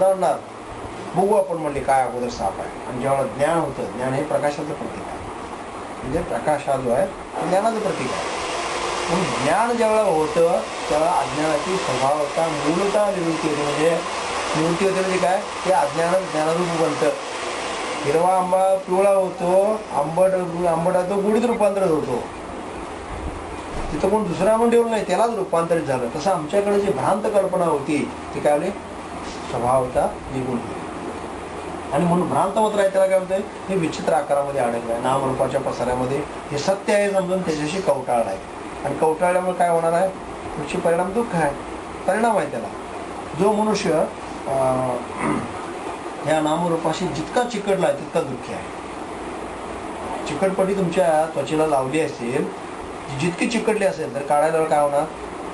सुधारणार, बघू आपण म्हणले काय अगोदर साप आहे. आणि जेव्हा ज्ञान होतं, ज्ञान हे प्रकाशाचं प्रतीक आहे, म्हणजे प्रकाश हा जो आहे तो ज्ञानाचं प्रतीक आहे. म्हणून ज्ञान ज्यावेळेला होतं त्यावेळेला अज्ञानाची स्वभावता मूलता निवृत्ती होते. म्हणजे निवृत्ती होते म्हणजे काय, ते अज्ञान ज्ञानरूप बनतं. हिरवा आंबा पिवळा होतो, आंबटा तो गुढीत रूपांतरित होतो. तिथं कोण दुसरा म्हणून ठेवलं नाही, त्यालाच रूपांतरित झालं. तसं आमच्याकडे जी भ्रांत कल्पना होती ती काय होती, स्वभावता निघून गेली. आणि म्हणून भ्रांत मात्र आहे त्याला काय म्हणतंय, हे विचित्र आकारामध्ये अडकलं आहे, नामरूपाच्या पसाऱ्यामध्ये. हे सत्य आहे समजून त्याच्याशी कवटाळलं आहे. आणि कवटाळल्यामुळे काय होणार आहे, पुढचे परिणाम दुःख आहे, परिणाम आहे त्याला. जो मनुष्य या नामरूपाशी जितका चिकटला आहे तितका दुःखी आहे. चिकटपट्टी तुमच्या त्वचेला लावली असेल, जितकी चिकटली असेल तर काढायला काय होणार,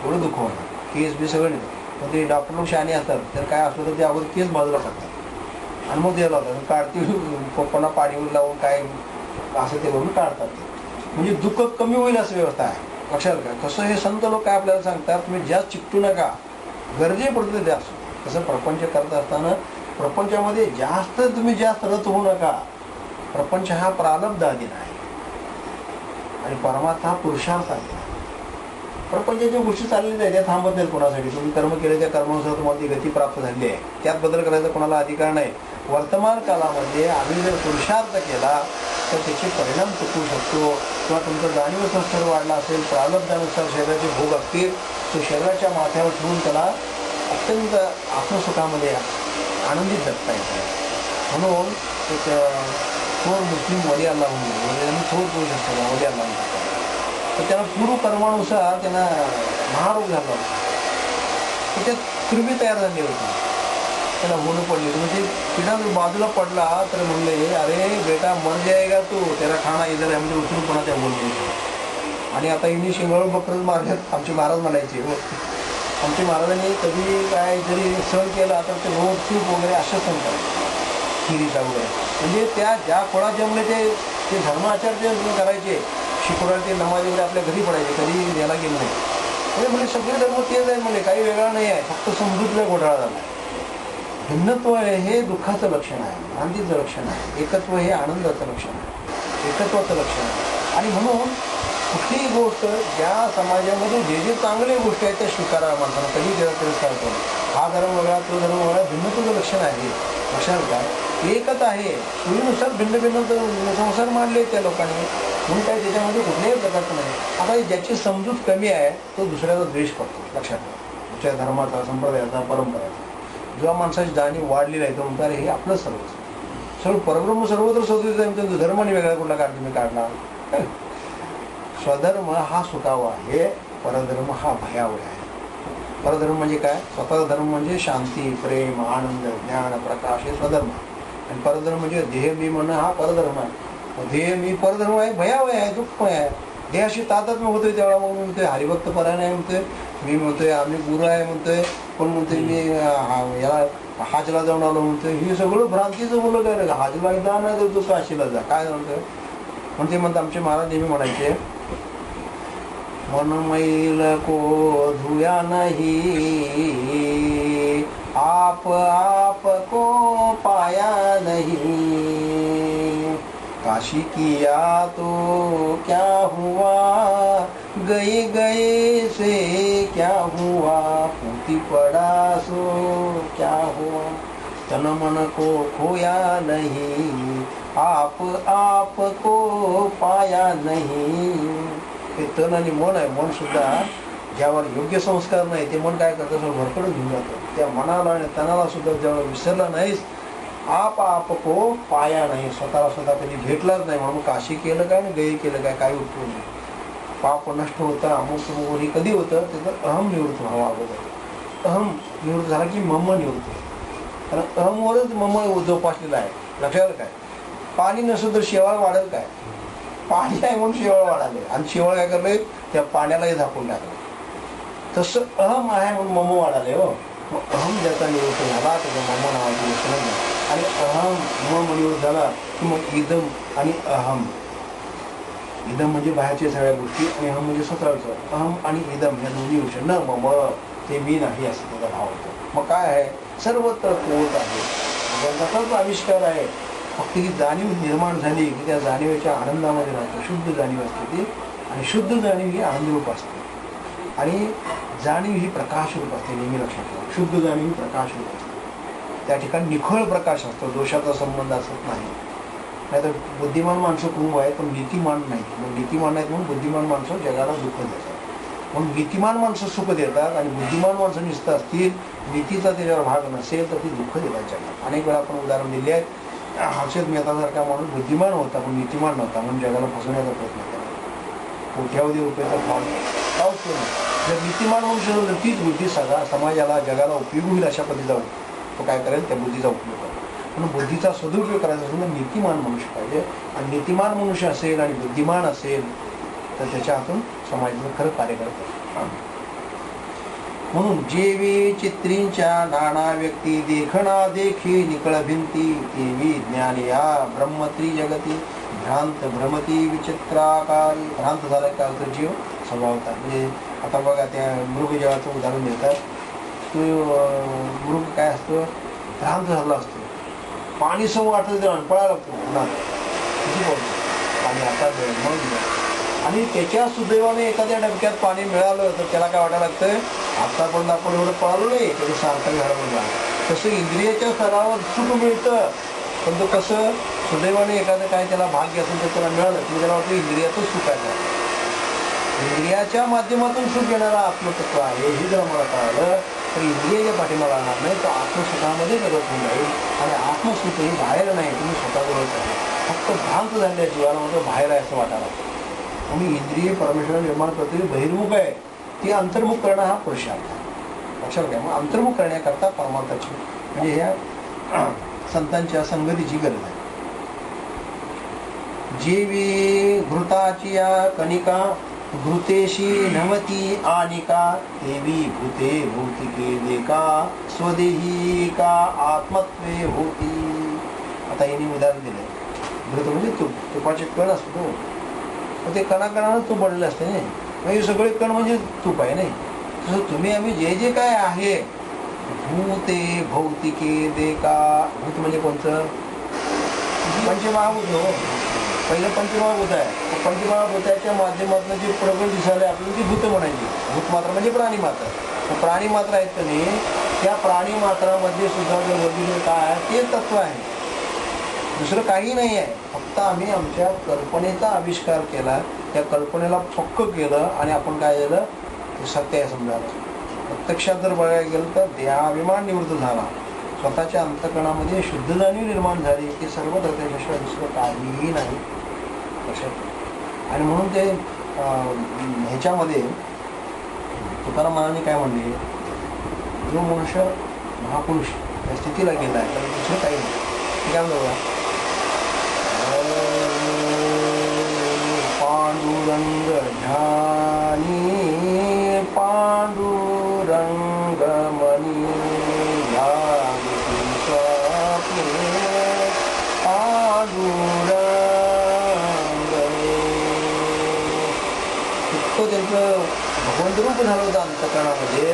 थोडं दुःख होणार. केस बी सगळं नाही. पण ते डॉक्टर लोक शहाणे असतात, तर काय असलं तर ते अगोदर केस बाजूला टाकतात आणि मग द्यायला होतात, काढतील पप्पांना पाणीवर लावून काय असं ते करून काढतात. म्हणजे दुःख कमी होईल असं व्यवस्था आहे. लक्षात का, कसं हे संत लोक काय आपल्याला सांगतात, तुम्ही जास्त चिकटू नका, गरजेपुरतं द्या. तसं प्रपंच करत असताना प्रपंचामध्ये जास्त रत होऊ नका. प्रपंच हा प्रारब्ध अधीन आहे आणि परमात्मा हा पुरुषार्थ आहे. प्रपंचाच्या गोष्टी चाललेल्या आहेत, त्या थांबत नाहीत कोणासाठी. तुम्ही कर्म केले त्या कर्मानुसार तुम्हाला ती गती प्राप्त झाली आहे, त्यात बदल करायचा कोणाला अधिकार नाही. वर्तमान काळामध्ये आम्ही जर पुरुषार्थ केला तर त्याचे परिणाम चुकू शकतो. किंवा तुमचा जाणीव स्तर वाढला असेल, प्रारब्धानुसार शरीराचे भोग असतील, तो शरीराच्या माथ्यावर ठेवून त्याला अत्यंत आत्मसुखामध्ये आनंदित जगता येतं. म्हणून एक थोर मुस्लिम वली अल्लाह म्हणून थोर पुरुष असतो वली अल्लाह म्हणतात, तर त्याला पूर्वकर्मानुसार त्यांना महारोग झाला होता. त्याच्यात कृमी तयार झाली होती, त्याला होणं पडली. म्हणजे पिढा बाजूला पडला तर म्हणले, अरे बेटा मर जाएगा तू, त्याला खाणा इधर आहे, म्हणजे उचलून पुन्हा त्या बोलले. आणि आता हिने शिंगाळून बकरच मारल्यात. आमचे महाराज म्हणायचे, आमच्या महाराजांनी कधी काय जरी सण केला तर ते रोज सूप वगैरे असं सण करायचे, खिरीचा वगैरे. म्हणजे त्या ज्या खोळा जमले ते धर्माचार्य करायचे. शुक्रवार ते नमाज वगैरे आपल्या घरी पडायचे, कधी याला गेलं नाही. म्हणजे सगळे धर्म तेच आहे, म्हणजे काही वेगळा नाही आहे, फक्त समजूतला घोटाळा झाला. भिन्नत्व हे दुःखाचं लक्षण आहे, भ्रांतीचं लक्षण आहे. एकत्व हे आनंदाचं लक्षण आहे, एकत्वाचं लक्षण आहे. आणि म्हणून कुठलीही गोष्ट ज्या समाजामध्ये जे चांगल्या गोष्टी आहेत त्या स्वीकारा माणसाला, कधी त्याला तिरस्कार करू. हा धर्म वेगळा, तो धर्म वेगळा, भिन्नत्वाचं लक्षण आहे. लक्षात काय, एकच आहे. सोयीनुसार भिन्न भिन्न संसार मांडले त्या लोकांनी, म्हणून काय त्याच्यामध्ये कुठल्याही प्रकारचं नाही. आता ज्याची समजूत कमी आहे तो दुसऱ्याचा द्वेष करतो. लक्षात ठेवा, दुसऱ्या धर्माचा, संप्रदायाचा, परंपराचा. जेव्हा माणसाची जाणीव वाढलेली आहे तो म्हणतात हे आपलं सर्व परब्रह्म सर्वत्र स्वतंत्र आहे, धर्माने वेगळा कुठला काढ तुम्ही काढला. स्वधर्म हा सुखावा आहे, परधर्म हा भयावह आहे. परधर्म म्हणजे काय, स्वतःचा धर्म म्हणजे शांती, प्रेम, आनंद, ज्ञान, प्रकाश हे स्वधर्म. आणि परधर्म म्हणजे देह मी म्हणणं हा परधर्म आहे. देह मी परधर्म आहे, भयावह आहे, दुःखमय आहे. देहाशी तादात्म्य होतोय तेव्हा मग म्हणतोय हरिभक्त परायण आहे, म्हणतोय मी, म्हणतोय आम्ही गुरु आहे, म्हणतोय कोण म्हणतोय मी याला हाजला जाऊन आलो, म्हणतोय. हे सगळं भ्रांतीचं बोललं काय, हाजला जा नाही तर तू काशीला जा, काय म्हणतोय. म्हणते म्हणतात आमचे महाराज नेहमी म्हणायचे, मन मैल को धुया नहीं, आप को पाया नहीं. काशी किया तो क्या हुआ, गए गए से क्या हुआ, पूती पड़ा सो क्या हुआ. तन मन को खोया नहीं, आप को पाया नहीं. हे तन आणि मन आहे. मन सुद्धा ज्यावर योग्य संस्कार नाही ते मन काय करतं, सगळं भरकडून घेऊन जातं. त्या मनाला आणि तनाला सुद्धा जेव्हा विसरला नाहीस, आप को पाया नाही, स्वतःला स्वतः कधी भेटलाच नाही. म्हणून काशी केलं काय आणि गई केलं काय, काही उपयोग नाही. पाप नष्ट होतं, अमुक हे कधी होतं, त्याचं अहम निवृत्त व्हावा अगोदर. अहम निवृत्त झाला की मम्म निवृत्त होतं, कारण अहमवरच मम्म जोपासलेला आहे. लक्षात काय, पाणी नसलं तर शेवाळ वाढेल काय, पाणी आहे म्हणून शेवाळ वाढाले, आणि शेवाळ काय करले त्या पाण्यालाही झाकून टाकलं. तसं अहम आहे म्हणून मम वाढाले. हो, मग अहम ज्याचा निवृत्त झाला त्याचा मम नावाची गोष्ट नाही. आणि अहम मम निवृत्त झाला की मग इदम आणि अहम. इदम म्हणजे बाहेरच्या सगळ्या गोष्टी आणि अहम म्हणजे स्वतःचं. अहम आणि इदम या दोन्ही गोष्टी न मम ते मी नाही असं त्याचा भाव होतो. मग काय आहे, सर्वत्र पोहोच आहे. भगवंताचाच आविष्कार आहे. फक्त ही जाणीव निर्माण झाली की त्या जाणीवेच्या आनंदामध्ये राहतो. शुद्ध जाणीव असते ती, आणि शुद्ध जाणीव ही आनंदरूप असते, आणि जाणीव ही प्रकाशरूप असते. नेहमी लक्षात ठेवा, शुद्ध जाणीव ही प्रकाशरूप असते. त्या ठिकाणी निखळ प्रकाश असतो, दोषाचा संबंध असत नाही. नाहीतर बुद्धिमान माणसं खूप आहेत पण नीतिमान नाहीत. मग नीतिमान नाहीत म्हणून बुद्धिमान माणसं जगाला दुःख देतात. म्हणून नीतिमान माणसं सुख देतात, आणि बुद्धिमान माणसं निसत असतील, नीतीचा त्याच्यावर भाग नसेल तर ती दुःख देतात जगाला. अनेक वेळा आपण उदाहरण दिले आहेत. हर्षद मेहतासारखा माणूस बुद्धिमान होता पण नीतिमान नव्हता, म्हणून जगाला फसवण्याचा प्रयत्न केला. कोट्यावधी रुपयाचा फॉर्म लावूच केला. जर नीतिमान मनुष्य तर तीच बुद्धी समाजाला जगाला उपयोग होईल अशा पद्धतीचा तो काय करेल, त्या बुद्धीचा उपयोग करेल. म्हणून बुद्धीचा सदुपयोग करायचा असेल तर नीतिमान मनुष्य पाहिजे. आणि नीतिमान मनुष्य असेल आणि बुद्धिमान असेल तर त्याच्या हातून समाजाचं खरं कार्य करतात. म्हणून जेवी चित्रींच्या नाना व्यक्ती देखणा देखी निकळ भिंती, तेवी ज्ञान या ब्रह्मत्री जगती भ्रांत भ्रमती विचित्राकारी. भ्रांत झाला का तर जीव स्वभावता. म्हणजे आता बघा त्या मृगजीवाचं उदाहरण देतात. तो मृग काय असतो, भ्रांत झाला असतो. पाणी समोर वाटत पळायला लागतो उन्हात, किती बोलतो पाणी आता मग. आणि त्याच्या सुदैवाने एखाद्या डबक्यात पाणी मिळालं तर त्याला काय वाटायला लागतं, आतापर्यंत आपण एवढं पळालो नाही, त्याचं सार्थक झालं. तसं इंद्रियाच्या स्तरावर सुख मिळतं, पण तो कसं सुदैवाने एखादं काय त्याला भाग्य असेल तर त्याला मिळालं की त्याला वाटतं इंद्रियातच सुख आहे. इंद्रियाच्या माध्यमातून सुख घेणारा आत्मतत्व आहे हे जर मला कळालं तर इंद्रियाच्या पाठीमागे राहणार नाही, तो आत्मसुखामध्ये प्रगत होऊन जाईल. आणि आत्मसुख हे बाहेर नाही, तुम्ही स्वतःजवळच आहे. फक्त भ्रांत झालेल्या जीवाला मात्र बाहेर आहे असं वाटायला. म्हणून इंद्रिय परमेश्वर निर्माण करते बहिर्मुख आहे, ती अंतर्मुख करणं हा पुरुषार्थ लक्षात घ्या. मग अंतर्मुख करण्याकरता परमार्थाची म्हणजे ह्या संतांच्या संगतीची गरज आहे. जेवी घृताची या कणिका घृतेशी नमती आनिका, देवी भूते भौतिके देका स्वदेही का आत्मत्वे होती. आता यांनी उदाहरण दिलंय. घृत म्हणजे तूप, तुपाचे कण असतो, ते कणाकणानं तूप बनलेलं असते नाही. म्हणजे सगळे कण म्हणजे तूप आहे नाही. तसं तुम्ही आम्ही जे जे काय आहे भूते भौतिके देका. भूत म्हणजे कोणतं, पंचमहाभूत हो. पहिलं पंचमहाभूत आहे. पंचमहाभूताच्या माध्यमातून जे प्रगत दिसायला आपल्याला ती भूत म्हणायची. भूत मात्र म्हणजे प्राणी मात्र. प्राणी मात्र आहेत का नाही, त्या प्राणी मात्रामध्ये सुद्धा जे वगैरे काय आहे ते तत्व आहे, दुसरं काही नाही आहे. फक्त आम्ही आमच्या कल्पनेचा आविष्कार केला, त्या कल्पनेला पक्क केलं आणि आपण काय झालं ते सत्य आहे समजायला. प्रत्यक्षात जर बघायला गेलं तर देहाभिमान निवृत्त झाला, स्वतःच्या अंतःकरणामध्ये शुद्ध जाणीव निर्माण झाली की सर्व त्याच्याशिवाय दुसरं काहीही नाही लक्षात. आणि म्हणून ते ह्याच्यामध्ये तुकाराम महाराजांनी काय म्हणले, जो मनुष्य महापुरुष या स्थितीला गेला आहे तर दुसरं काही नाही. काय म्हणतो, पांडुरंग ध्यानी पांडुरंग मनी स्वप्ने पांडुरंग. तो त्यांचं भगवंत रूप झालं होतं अंतःकरणामध्ये.